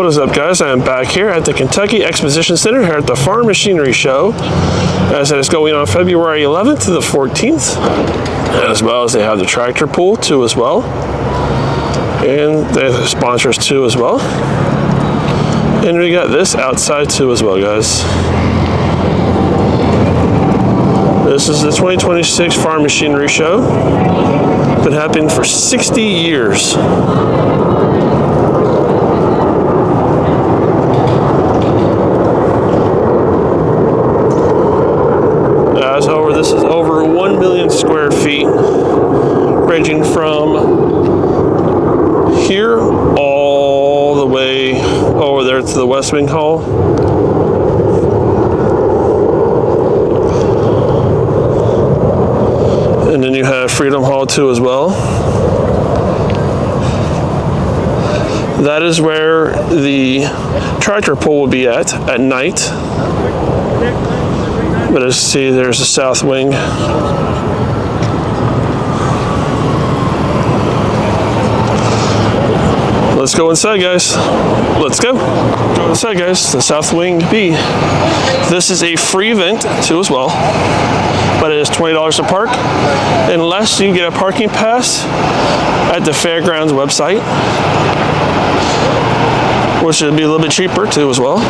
What is up, guys? I am back here at the Kentucky Exposition Center here at the Farm Machinery Show. As I said, it's going on February 11th to the 14th, as well as they have the tractor pool too as well, and they have sponsors too as well. And we got this outside too as well, guys. This is the 2026 Farm Machinery Show. Been happening for 60 years. This is over 1 million square feet, ranging from here all the way over there to the West Wing Hall. And then you have Freedom Hall too as well. That is where the tractor pull will be at night. But as you see, there's the south wing. Let's go inside, guys. Let's go. Go inside, guys. The south wing B. This is a free event too as well, but it is $20 to park, unless you get a parking pass at the fairgrounds website, which should be a little bit cheaper too as well.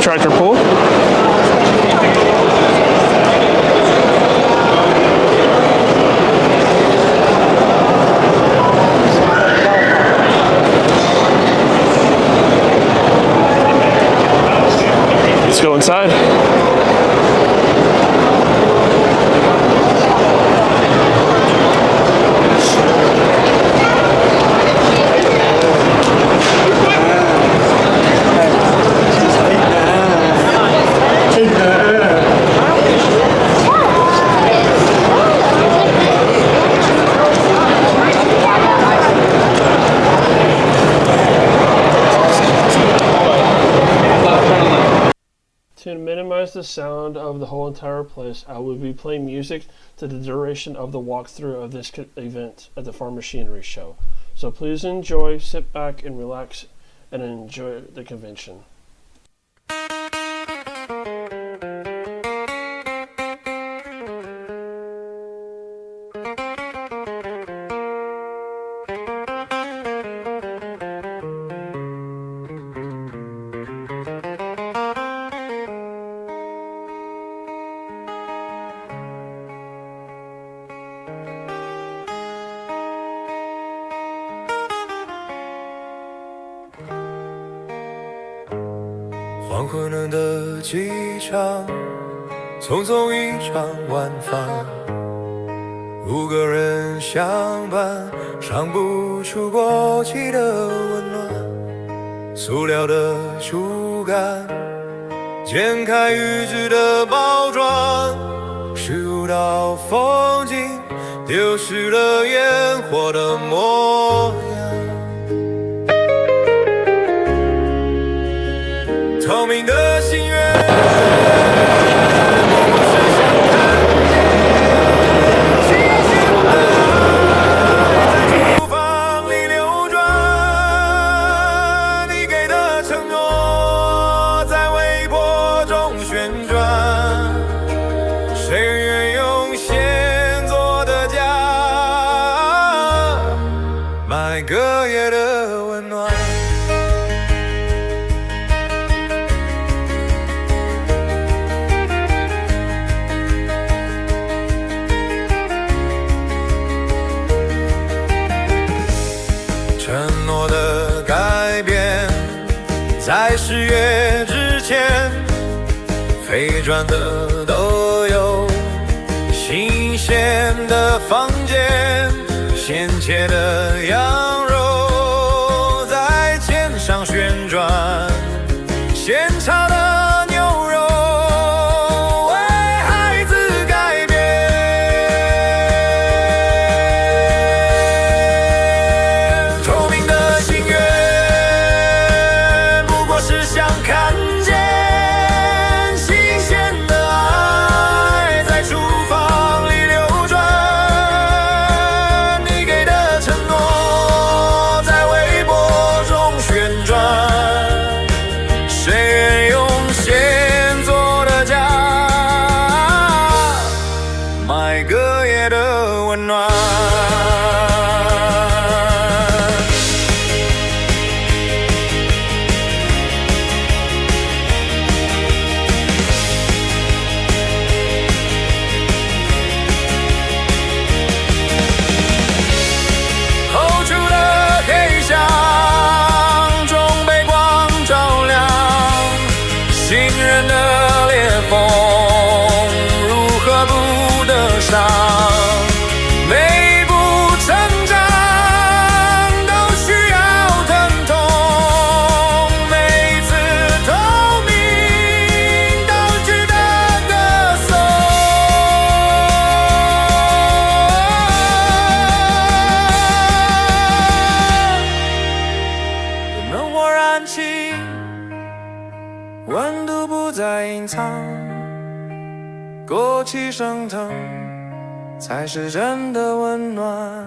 Tractor pull. Let's go inside. To minimize the sound of the whole entire place, I will be playing music to the duration of the walkthrough of this event at the Farm Machinery Show. So please enjoy, sit back and relax, and enjoy the convention.黄昏了的机场，匆匆一场晚饭，5个人相伴，尝不出过期的温暖。塑料的竹竿，剪开预制的包装，15道风景，丢失了烟火的模样。透明的心愿，我是想看见新鲜的爱在厨房里流转，你给的承诺在微波中旋转，谁愿用现做的家买隔夜的温暖。在10月之前，飞转的都有新鲜的房间，鲜切的羊肉在肩上旋转，现炒的牛肉为孩子改编，透明的心愿不过是想看见新鲜的爱在厨房里流转，你给的承诺在微波中旋转，谁愿用现做的家买隔夜的温暖。后厨的黑箱中被光照亮，新人的裂缝如何不得伤？每一步成长都需要疼痛，每一次透明都值得歌颂。灯火燃起，温度不再隐藏，锅气升腾才是真的温暖。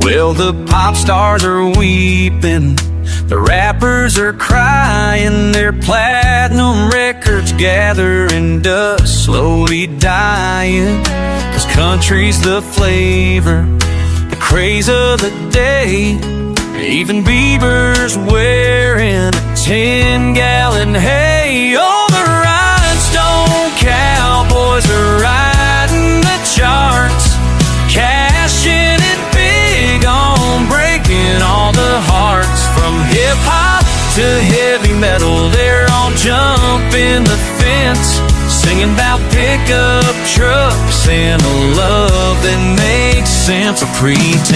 Well, the pop stars are weeping, the rappers are crying, their platinum records gathering dust, slowly dying. 'Cause country's the flavor, the craze of the day. Even Bieber's wearing a 10-gallon hay. Oh, the rhinestones jumping the fence, singing about pickup trucks and a love that makes sense of pretense.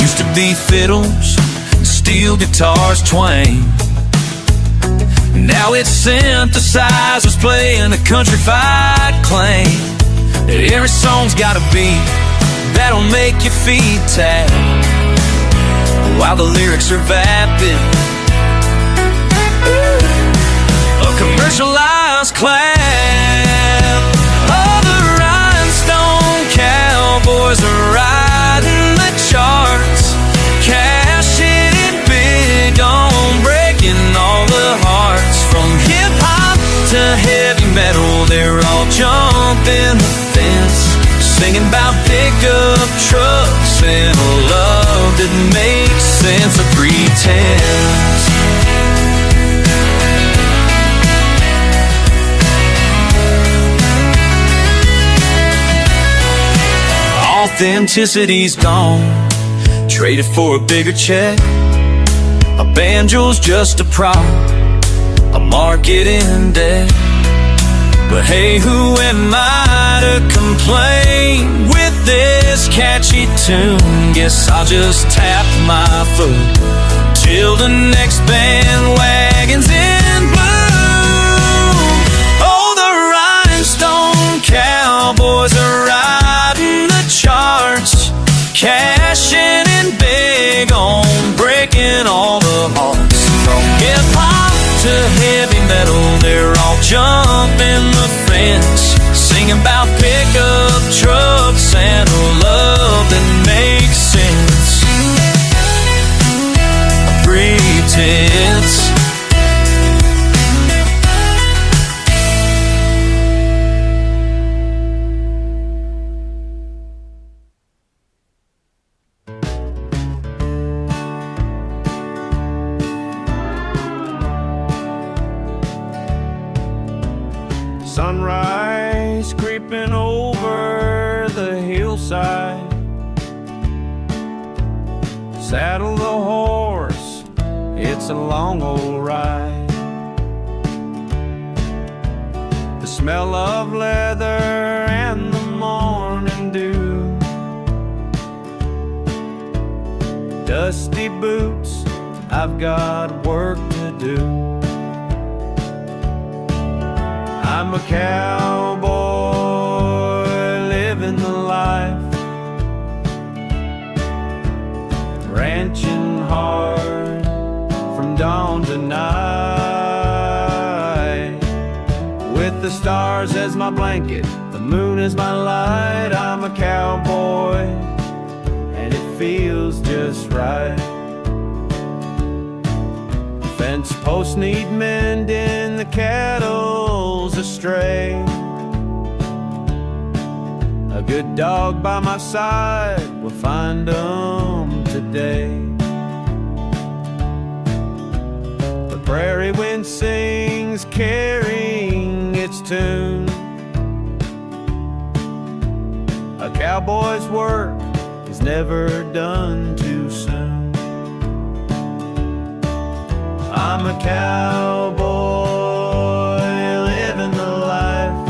Used to be fiddles, steel guitars twang. Now it's synthesizers playing a country-fied clang. Every song's got a beat that'll make your feet tap, while the lyrics are vapid. A commercialized clap. All the rhinestone cowboys are riding the charts, cashing it big on breaking all the hearts. From hip-hop to heavy metal, they're all jumping the fence, singing about pickup trucks and a love that makes sense of pretense. Authenticity's gone, traded for a bigger check. A banjo's just a prop, a marketing deck. But hey, who am I to complain with this catchy tune? Guess I'll just tap my foot till the next bandwagon's in bloom. Oh, the rhinestone cowboys are riding the charts, cashing in big on breaking all the hearts. From hip-hop to heavy metal, they're all jumping the fence, singing about pickup trucks and a love that makes sense. Pretense. Sunrise creeping over the hillside. Saddle the horse, it's a long old ride. The smell of leather and the morning dew, dusty boots, I've got work to do. I'm a cowboy living the life, ranching hard from dawn to night. With the stars as my blanket, the moon as my light, I'm a cowboy and it feels just right. Fence posts need mending, the cattle's astray. A good dog by my side will find 'em today. The prairie wind sings, carrying its tune. A cowboy's work is never done too soon. I'm a cowboy living the life,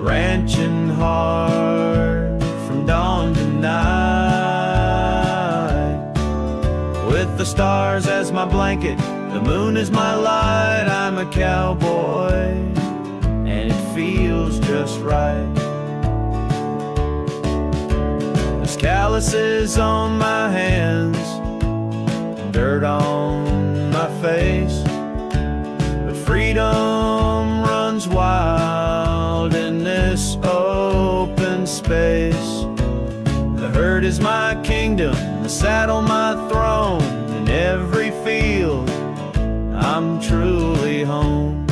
ranching hard from dawn to night. With the stars as my blanket, the moon is my light. I'm a cowboy and it feels just right. There's calluses on my hands, dirt on my face, but freedom runs wild in this open space. The herd is my kingdom, the saddle my throne. In every field, I'm truly home.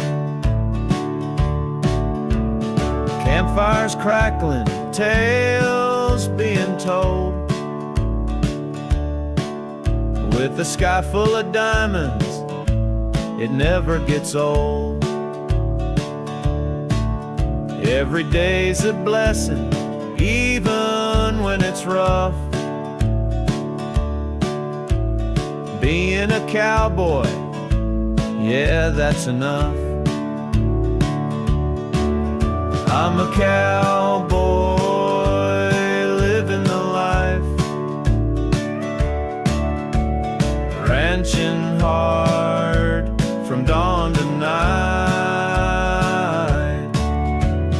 Campfires crackling, tales being told. With a sky full of diamonds, it never gets old. Every day's a blessing, even when it's rough. Being a cowboy, yeah, that's enough. I'm a cowboy living the life, ranching hard from dawn to night.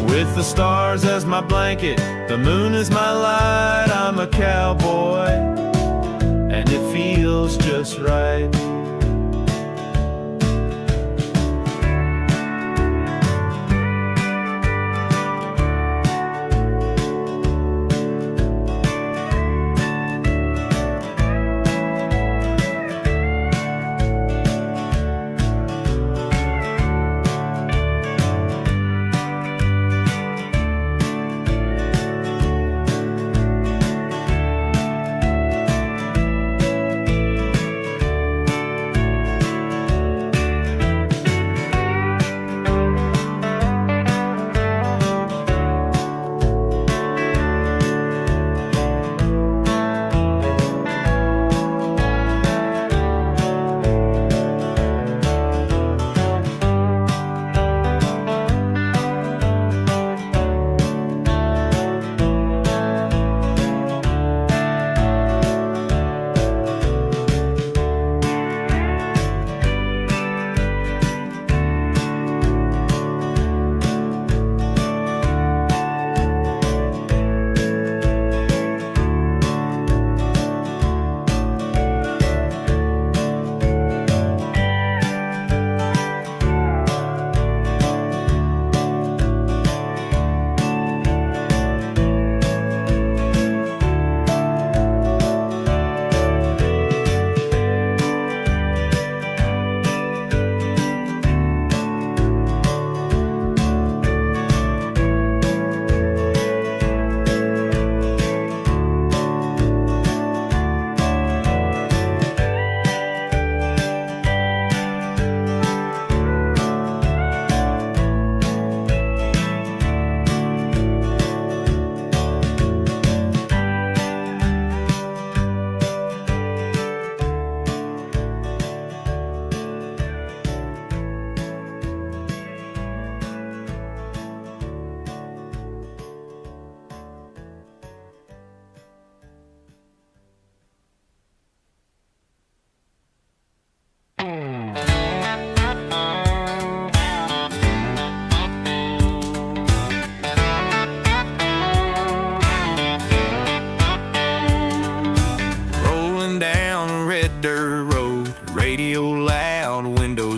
With the stars as my blanket, the moon is my light. I'm a cowboy, and it feels just right.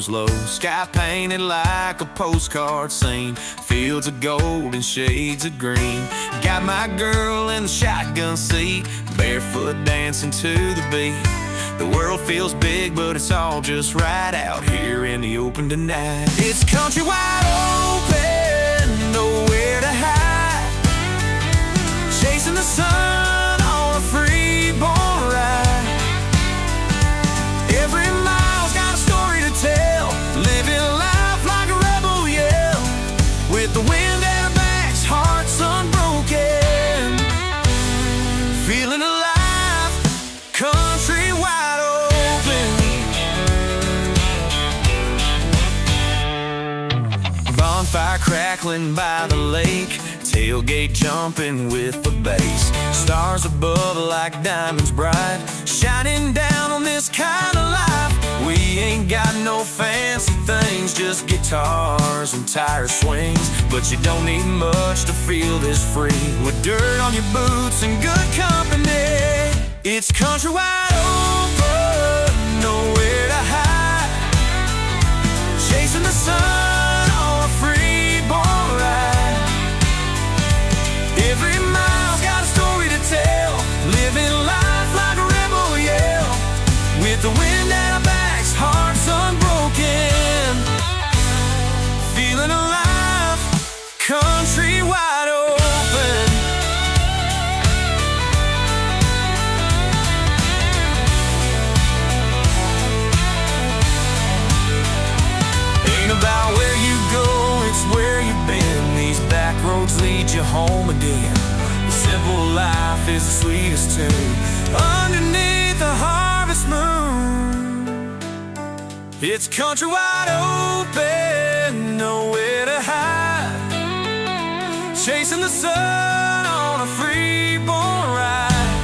Low, sky painted like a postcard scene, fields of gold and shades of green. Got my girl in the shotgun seat, barefoot dancing to the beat. The world feels big, but it's all just right out here in the open tonight. It's country wide open, nowhere to hide, chasing the sun on a freeborn ride. Every mile's got a story to tell, living life like a rebel, yeah, with the wind at our backs, hearts unbroken, feeling alive, country wide open. Bonfire crackling by the lake, tailgate jumping with the bass. Stars above like diamonds bright, shining down on this kind of life. We ain't got no fancy things, just guitars and tire swings. But you don't need much to feel this free, with dirt on your boots and good company. It's country wide open, nowhere to hide, chasing the sun on a freeborn ride. Every mile's got a story to tell, living life like a rebel, yeah, with the wind at our backs, hearts unbroken, feeling alive, country wide open. Ain't about where you go, it's where you've been. These back you home again. The simple life is the sweetest tune. Underneath the harvest moon, it's country wide open, nowhere to hide. Chasing the sun on a freeborn ride.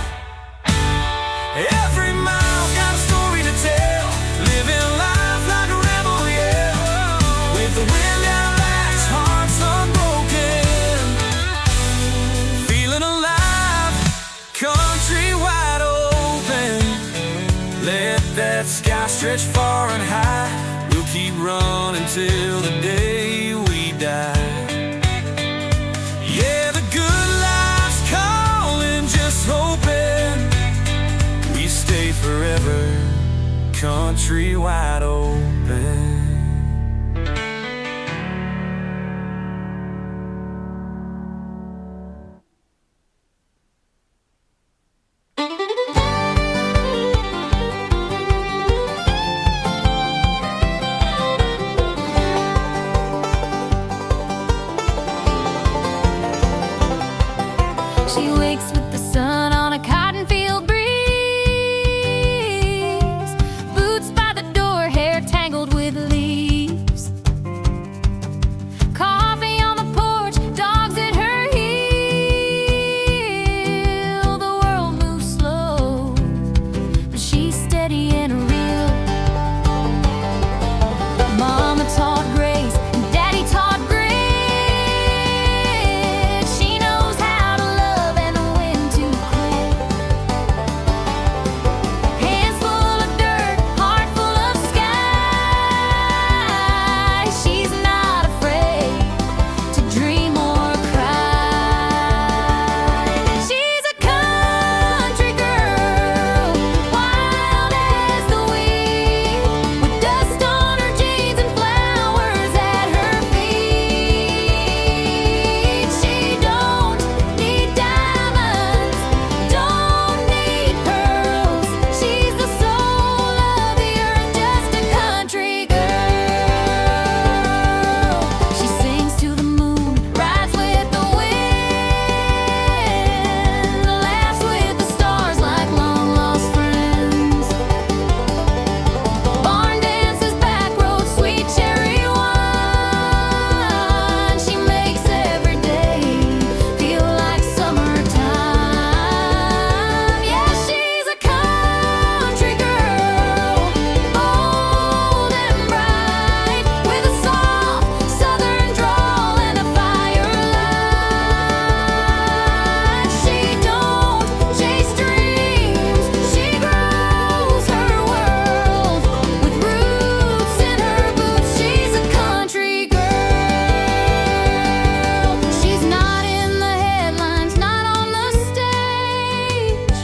Every mile's got a story to tell, living life like a rebel, yeah. With the wind at our backs, hearts unbroken, feeling alive, country wide open. Let that sky stretch far and high. We'll keep running till the day we die. Yeah, the good life's calling, just hoping we stay forever, country wide open. She wakes with the sun on a cotton field breeze. Boots by the door, hair tangled with leaves. Coffee on the porch, dogs at her heel. The world moves slow, but she's steady and real. Mama taught grace, and Daddy taught grit. She knows how to love and when to quit. Hands full of dirt, heart full of sky. She's not afraid to dream or cry. She's a country girl, wild as the wind, with dust on her jeans and flowers at her feet. She don't need diamonds, don't need pearls. She's the soul of the earth, just a country girl. She sings to the moon, rides with the wind, laughs with the stars like long lost friends. Barn dances, back roads, sweet cherry wine. She makes every day feel like summertime. Yeah, she's a country girl, bold and bright, with a soft southern drawl and a firelight. She don't chase dreams, she grows her world with roots in her boots. She's a country girl. She's not in the headlines, not on the stage,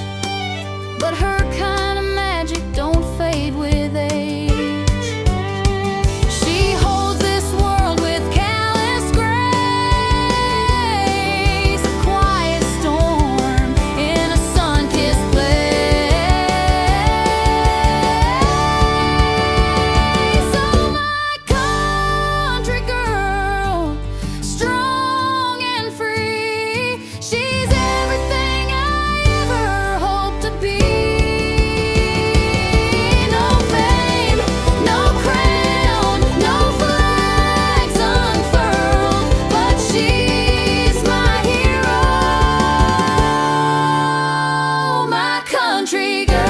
but her kind of magic don't fade with age. She holds this world with callous grace, a quiet storm in a sun-kissed place. Oh, my country girl, strong and free. She's everything I ever hoped to be. No fame, no crown, no flags unfurled, but she's my hero, my country girl.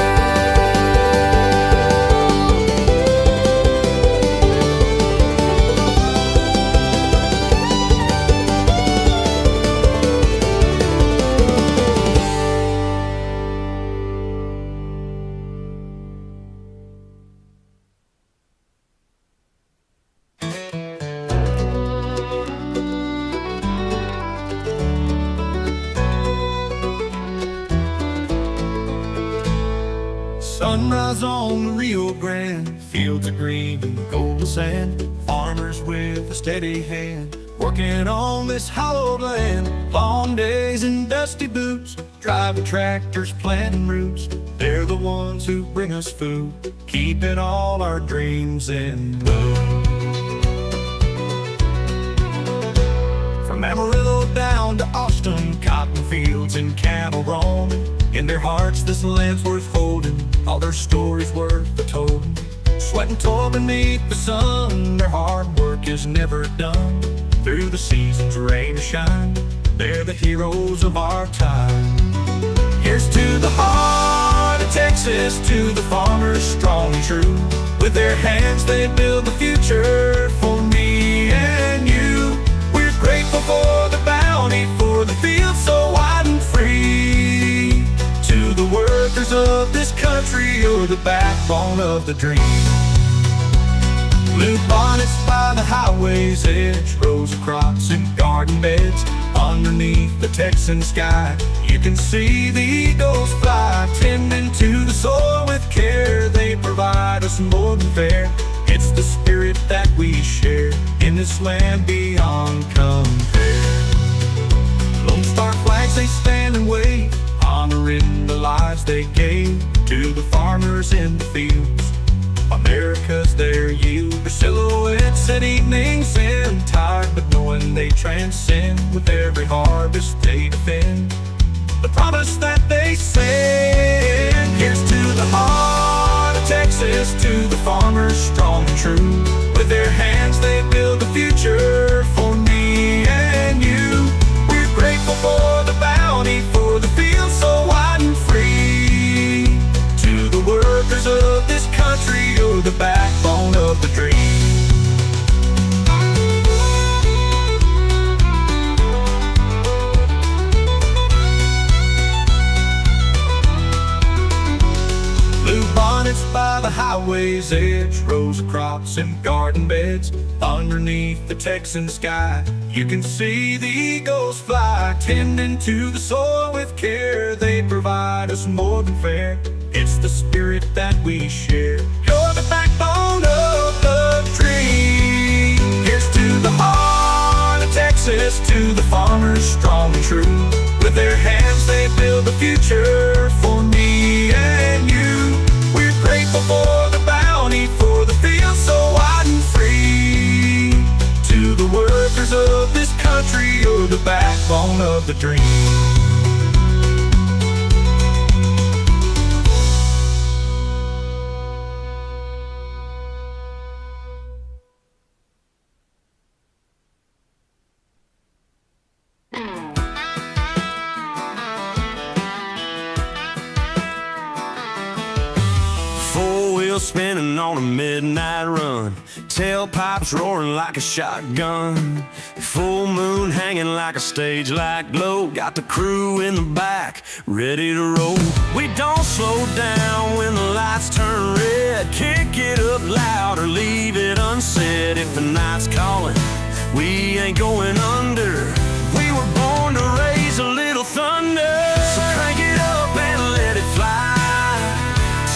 Sunrise on the Rio Grande, fields of green and golden sand. Farmers with a steady hand, working on this hallowed land. Long days in dusty boots, driving tractors, planting roots. They're the ones who bring us food, keeping all our dreams in bloom. From Amarillo down to fields and cattle roaming. In their hearts this land's worth holding, all their stories worth the told. Sweat and toil beneath the sun, their hard work is never done. Through the seasons, rain or shine, they're the heroes of our time. Here's to the heart of Texas, to the farmers strong and true. With their hands they build the future for me and you. We're grateful for the bounty, for the fields so wide and free. To the workers of this country, you're the backbone of the dream. Blue bonnets by the highway's edge, rows of crops and garden beds. Underneath the Texan sky, you can see the eagles fly. Tending to the soil with care, they provide us more than fair. It's the spirit that we share in this land beyond compare. Lone Star flags, they stand and wave, honoring the lives they gave. To the farmers in the fields, America's their yield. Their silhouettes at evenings and tide, but knowing they transcend. With every harvest they defend the promise that they send. Here's to the heart of Texas, to the farmers strong and true. With their hands they build the future for me and you. We're grateful for the bounty, for the fields so wide and free. To the workers of this country, you're the backbone of the dream. Blue bonnets by the highway's edge, rows of crops and garden beds. Underneath the Texan sky, you can see the eagles fly. Tending to the soil with care, they provide us more than fair. It's the spirit that we share. You're the backbone of the dream. Here's to the heart of Texas, to the farmers strong and true. With their hands they build the future for me and you. We're grateful for the bounty, for the fields so wide and free. To the workers of this country, you're the backbone of the dream. Spinning on a midnight run, tailpipes roaring like a shotgun, full moon hanging like a stage light glow. Got the crew in the back, ready to roll. We don't slow down when the lights turn red. Kick it up loud or leave it unsaid. If the night's calling, we ain't going under. We were born to raise a little thunder. So crank it up and let it fly,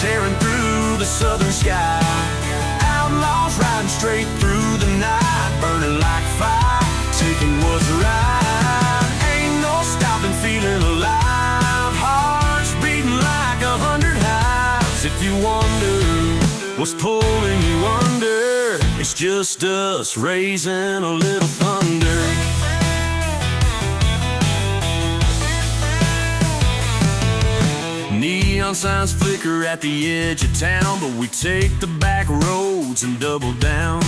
tearing through the southern sky. Outlaws riding straight through the night, burning like fire, taking what's right. Ain't no stopping, feeling alive, hearts beating like 100 hives. If you wonder what's pulling you under, it's just us raising a little thunder. Neon signs flicker at the edge of town, but we take the back roads and double down.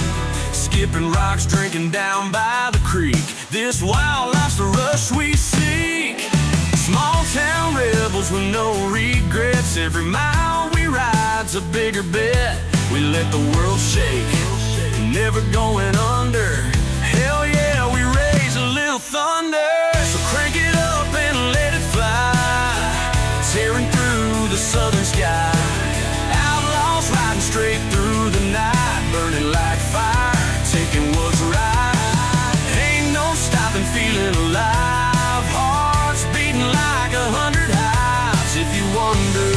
Skipping rocks, drinking down by the creek. This wildlife's the rush we seek. Small town rebels with no regrets. Every mile we ride's a bigger bet. We let the world shake, never going under. Hell yeah, we raise a little thunder. So crank it up and let it fly, tearing through the southern sky. Outlaws riding straight through the night, burning like fire, taking what's right. Ain't no stopping, feeling alive, hearts beating like 100 hives. If you wonder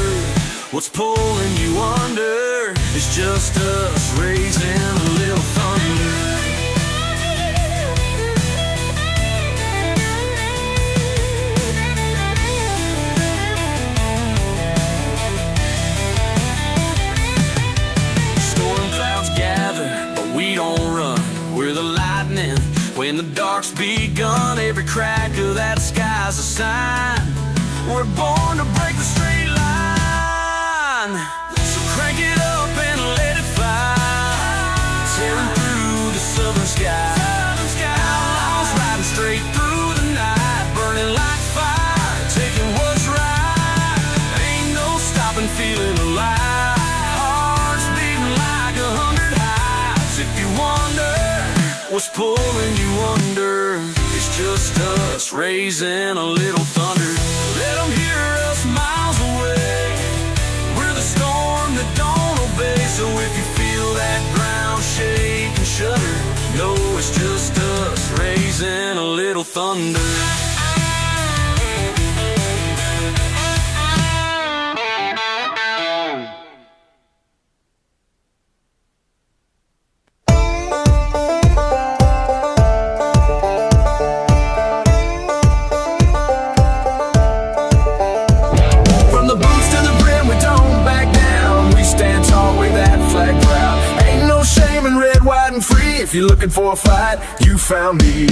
what's pulling you under, it's just us raising a little thunder. We don't run, we're the lightning when the dark's begun. run, every crack of that sky's a sign. We're born to break the straight line. So crank it up and let it fly, tearing through the southern sky. Outlaws riding straight through the night, burning like fire, taking what's right. Ain't no stopping, feeling alive. Hearts beating like 100 highs. If you wonder what's pulling you under, it's just us raising a little thunder. Let them hear us miles away. We're the storm that don't obey. So if you feel that ground shake and shudder, know it's just us raising a little thunder. If you're looking for a fight, you found me.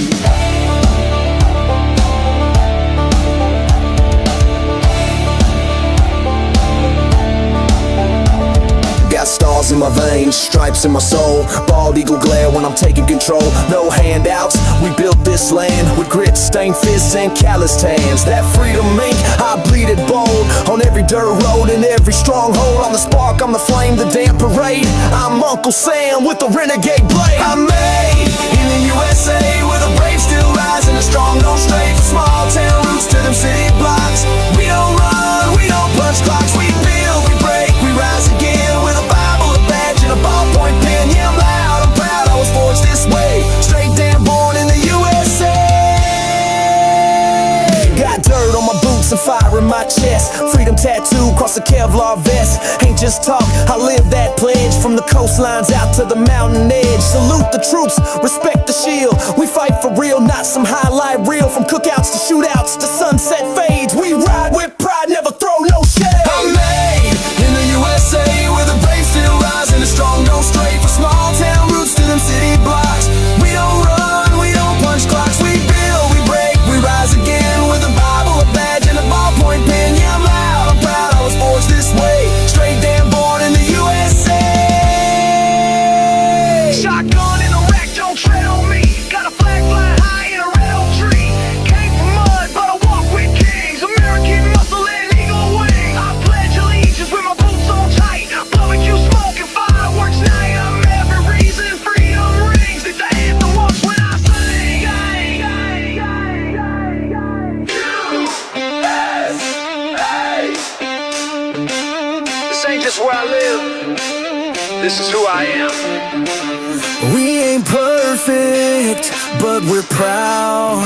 Got stars in my veins, stripes in my soul, bald eagle glare when I'm taking control. No handouts, we built this land with grit, stained fists and calloused hands. That freedom ink, I bleed it bold on every dirt road and every stronghold. On the spark, I'm the flame, the damn parade. I'm Uncle Sam with the renegade blade. I'm made in the USA where the brave still rise and the strong don't stray. From small town roots to them city blocks. We don't run, we don't punch clocks. We build, we break, we rise again with a Bible, a badge, and a ballpoint pen. Yeah, I'm loud, I'm proud, I was forged this way. Straight damn born in the USA. Got dirt on my boots and fire in my chest. Freedom tattoo across the Kevlar vest. Ain't just talk, I live that pledge. From the coastlines out to the mountain edge. Salute the troops, respect the shield. We fight for real, not some highlight reel. From cookouts to shootouts to sunset fades. We ride with pride, never throw no shade. I'm made in the USA where the brave still rise and the strong don't stray. From small town roots to them city blocks. We don't run, we don't punch clocks. We build, we break, we rise again with a Bible, a badge, and a ballpoint pen. Yeah, I'm loud, I'm proud, I was forged this way. Straight damn born in the USA. Shotgun in the rack, don't tread on me. Got a flag flying high in a red oak tree. Came from mud, but I walk with kings. American muscle and eagle wings. I pledge allegiance with my boots on tight. Barbecue smoke and fireworks night. I'm every reason freedom rings. It's the anthem once when I sing. This ain't just where I live. This is who I am. We ain't perfect, but we're proud.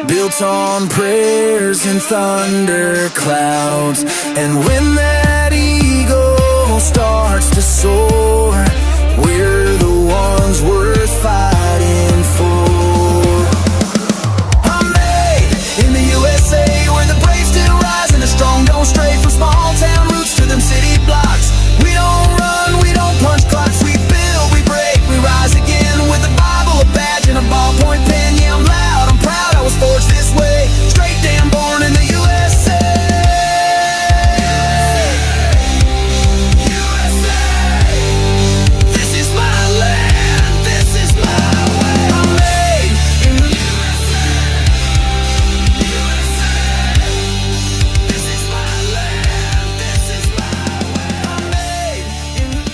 Built on prayers and thunder clouds. And when that eagle starts to soar, we're the ones worth fighting for. I'm made in the USA where the brave still rise and the strong don't stray. From small town roots to them city blocks. We don't run, we don't punch clocks. We build, we break, we rise again with a Bible, a badge, and a ballpoint pen. Yeah, I'm loud, I'm proud, I was forged this way. Straight damn born in the USA. This is my land, this is my way. I'm made in the USA. This is my land, this is my way. I'm made in the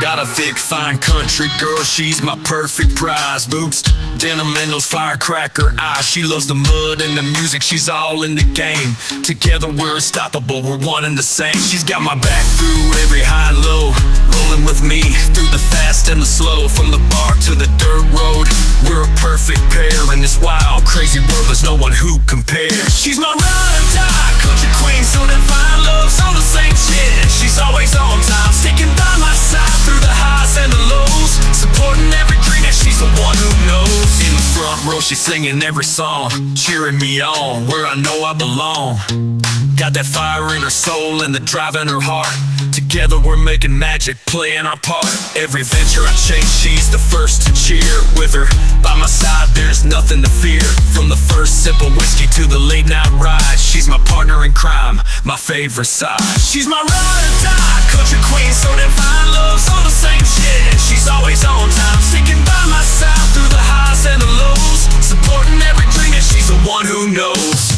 Got a thick, fine country girl, she's my perfect prize. Boots, denim, and those firecracker eyes. She loves the mud and the music, she's all in the game. Together we're unstoppable, we're one and the same. She's got my back through every high and low, rolling with me through the fast and the slow. From the bar to the dirt road, we're a perfect pair. In this wild, crazy world, there's no one who compares. She's my ride or die, country queen, so that fine love's on the same shit. She's always on time, sticking by my side through the highs and the lows. she's singing every song, cheering me on where I know I belong. Got that fire in her soul and the drive in her heart. Together we're making magic, playing our part. Every venture I chase, she's the first to cheer. With her by my side, there's nothing to fear. From the first sip of whiskey to the late night ride, she's my partner in crime, my favorite side. She's my ride or die, country queen, so that fine love's all the same shit. And she's always on time, sticking by my side through the highs and the lows, supporting every dream, and she's the one who knows.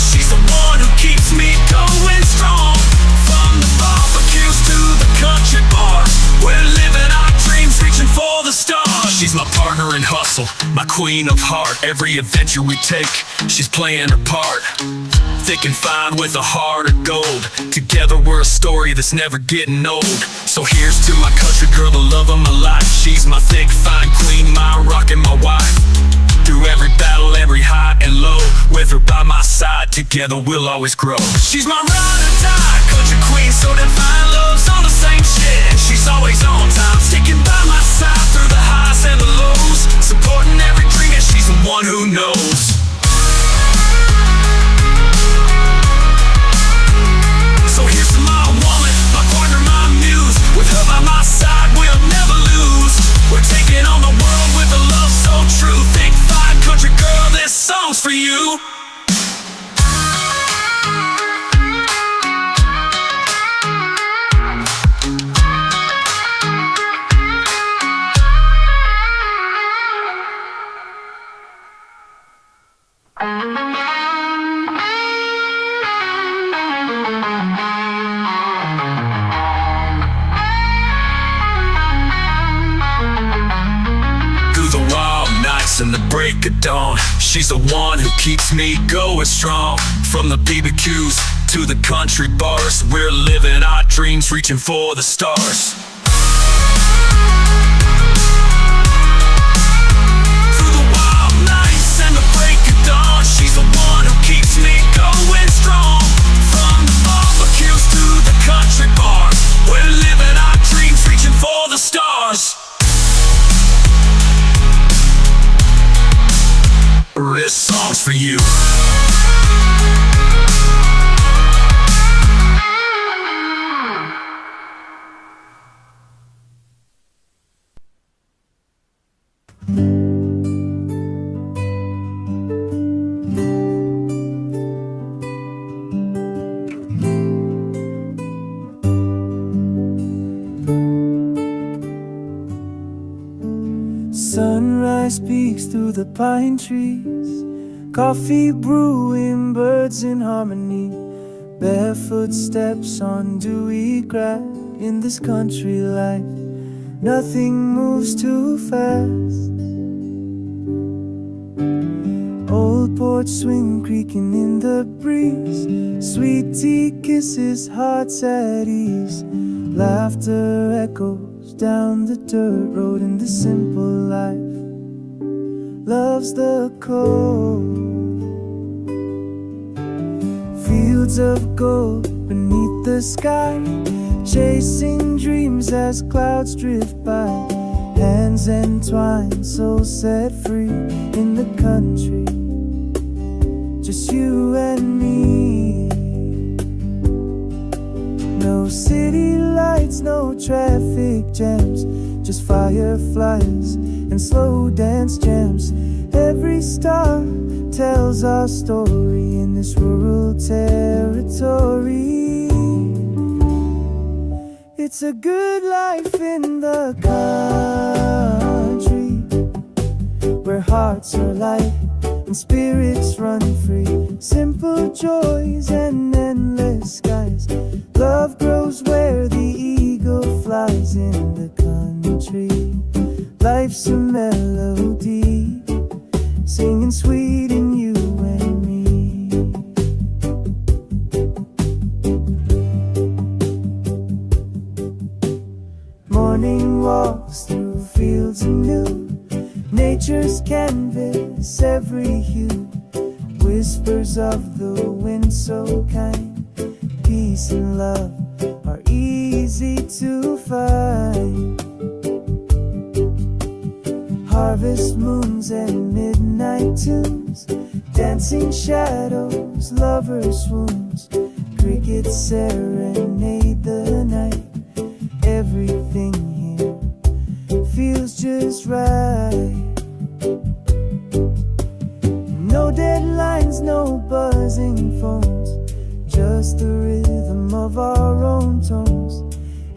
She's the one who keeps me going strong. From the barbecues to the country bars, we're living our dreams, reaching for the stars. She's my partner in hustle, my queen of heart. Every adventure we take, she's playing her part. Thick and fine with a heart of gold. Together we're a story that's never getting old. So here's to my country girl, the love of my life. She's my thick, fine queen, my rock and my wife. Through every battle, every high and low, with her by my side, together we'll always grow. She's my ride or die, country queen, so that fine love's all the same shit. And she's always on time, sticking by my side through the highs and the lows, supporting every dream, and she's the one who knows. So here's to my woman, my partner, my muse. With her by my side, we'll never lose. We're taking on the world with a love so true. Thick, fine country girl, this song's for you. And the break of dawn, she's the one who keeps me going strong. From the BBQs to the country bars, we're living our dreams, reaching for the stars. Through the wild nights and the break of dawn, she's the one who keeps me going strong. From the barbecues to the country bars, we're living our dreams, reaching for the stars. This song's for you. Sunrise peeks through the pine trees, coffee brewing, birds in harmony. Barefoot steps on dewy grass. In this country life, nothing moves too fast. Old porch swing creaking in the breeze, sweet tea kisses, hearts at ease. Laughter echoes down the dirt road in this simple life. Love's the code. Fields of gold beneath the sky, chasing dreams as clouds drift by. Hands entwined, soul set free in the country, just you and me. No city lights, no traffic jams, just fireflies and slow dance jams. Every star tells our story in this rural territory. It's a good life in the country, where hearts are light and spirits run free. Simple joys and endless skies. Love grows where the eagle flies in the country. Life's a melody, singing sweet in you and me. Morning walks through fields anew, nature's canvas, every hue. Whispers of the wind so kind, peace and love are easy easy to find. Harvest moons and midnight tunes, dancing shadows, lovers' swoons, crickets serenade the night. Everything here feels just right. No deadlines, no buzzing phones, just the rhythm of our own tones.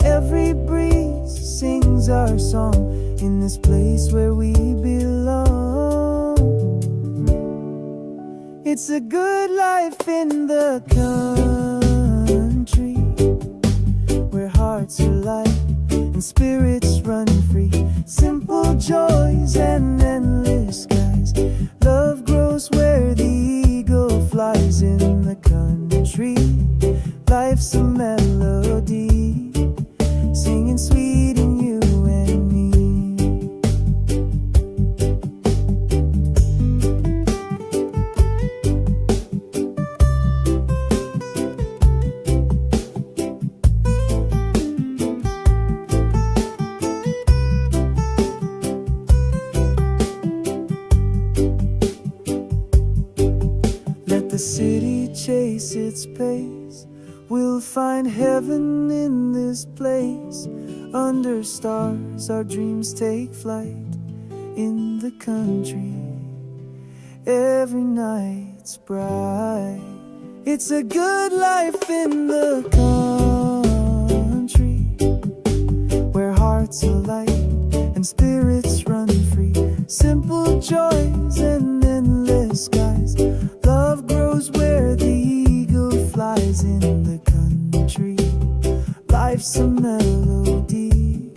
Every breeze sings our song in this place where we belong. It's a good life in the country, where hearts are light and spirits run free. Simple joys and endless skies. Love grows where the eagle flies in the country. Life's a melody, singing sweet in you and me. Let the city chase its pace. We'll find heaven in this place. Under stars our dreams take flight. In the country every night's bright. It's a good life in the country, where hearts are light and spirits run free. Simple joys and endless skies. Love grows where the eagle flies in the country. Life's a melody,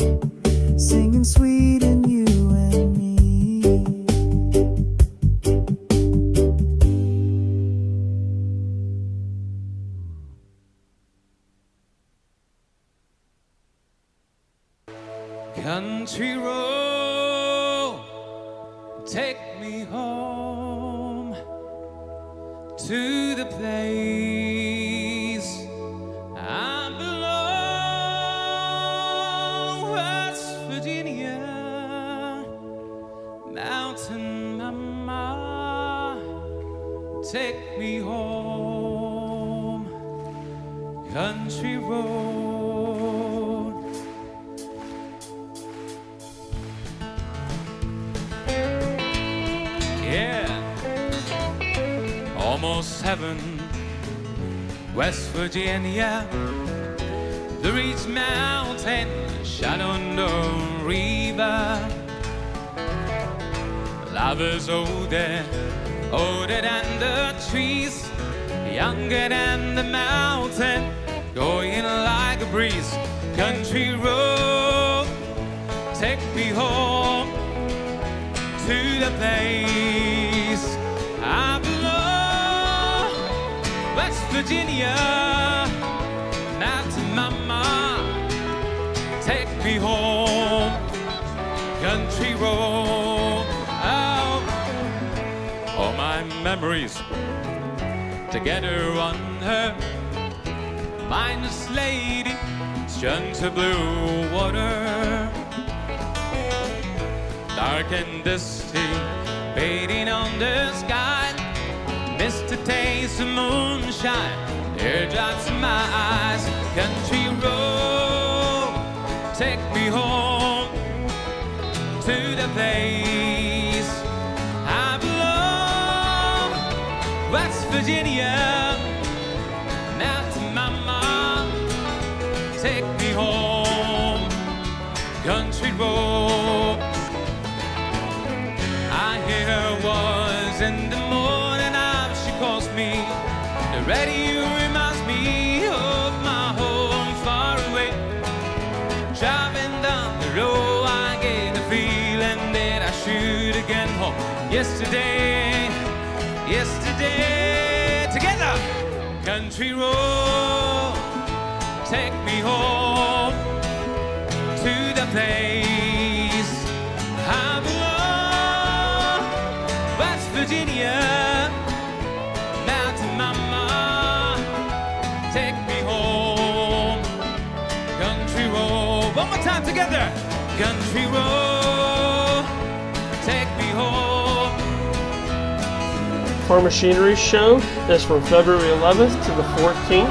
singing sweet in you and me. Country road, take me home to the place I belong. West Virginia, mountain mama, take me home. Country road. Yeah, almost heaven, West Virginia, the Reach Mountain, Shenandoah River. Lovers older, older than the trees, younger than the mountain, going like a breeze. Country road, take me home to the place I belong. West Virginia, mountain mama, take me home. Country road. Oh, all my memories together on her mindless lady, strung to blue water. Dark and dusty, fading on the sky. Missed a taste of moonshine, teardrops in my eyes. Country road, take me home to the place I belong. West Virginia, mountain mama, take me home. Country road. I hear her voice in the morning hour. She calls me. The radio reminds me of my home far away. Driving down the road, I get the feeling that I should again home. Yesterday, yesterday, together. Country road, take me home to the place I belong. West Virginia, mountain mama, take me home. Country together. Country road, take me home. Farm Machinery Show is from February 11th to the 14th,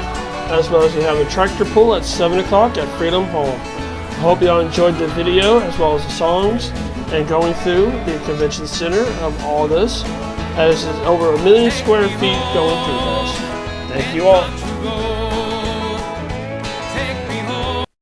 as well as we have a tractor pull at 7 o'clock at Freedom Hall. I hope y'all enjoyed the video as well as the songs and going through the convention center of all this, as is over 1 million square feet going through this. Thank you all.